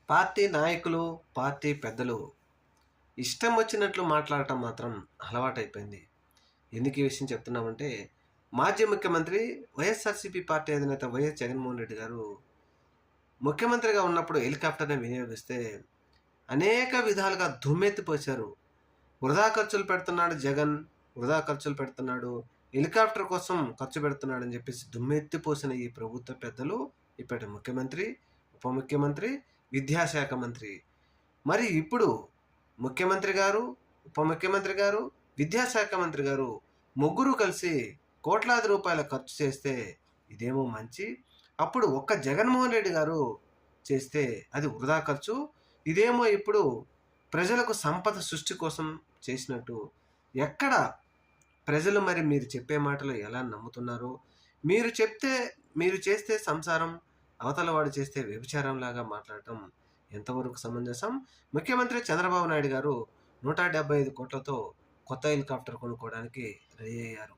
Party నాయకులు, party పెద్దలు ఇష్టం వచ్చినట్లు మాట్లాడటం మాత్రం అలవాటైపోయింది. ఎందుకు ఈ విషయం చెప్తున్నామంటే, మాజీ ముఖ్యమంత్రి వైఎస్ఆర్‌సీపీ పార్టీ అధినేత వైఎస్ జగన్మోహన్ రెడ్డి గారు ముఖ్యమంత్రిగా ఉన్నప్పుడు హెలికాప్టర్‌ని వినియోగిస్తే అనేక విధాలుగా దుమ్మెత్తిపోశారు. వృధా ఖర్చులు పెడుతున్నాడు జగన్, వృధా ఖర్చులు పెడుతున్నాడు, హెలికాప్టర్ కోసం ఖర్చు పెడుతున్నాడని చెప్పేసి దుమ్మెత్తిపోసిన ఈ ప్రభుత్వ పెద్దలు ఇప్పటి ముఖ్యమంత్రి, ఉప ముఖ్యమంత్రి, విద్యాశాఖ మంత్రి. మరి ఇప్పుడు ముఖ్యమంత్రి గారు, ఉప ముఖ్యమంత్రి గారు, విద్యాశాఖ మంత్రి గారు ముగ్గురు కలిసి కోట్లాది రూపాయల ఖర్చు చేస్తే ఇదేమో మంచి, అప్పుడు ఒక్క జగన్మోహన్ రెడ్డి గారు చేస్తే అది వృధా ఖర్చు, ఇదేమో ఇప్పుడు ప్రజలకు సంపద సృష్టి కోసం చేసినట్టు. ఎక్కడ ప్రజలు మరి మీరు చెప్పే మాటలు ఎలా నమ్ముతున్నారు? మీరు చెప్తే మీరు చేస్తే సంసారం, అవతల వాడు చేస్తే వ్యభిచారంలాగా మాట్లాడటం ఎంతవరకు సమంజసం? ముఖ్యమంత్రి చంద్రబాబు నాయుడు గారు 175 కోట్లతో కొత్త హెలికాప్టర్ కొనుక్కోవడానికి రెడీ అయ్యారు.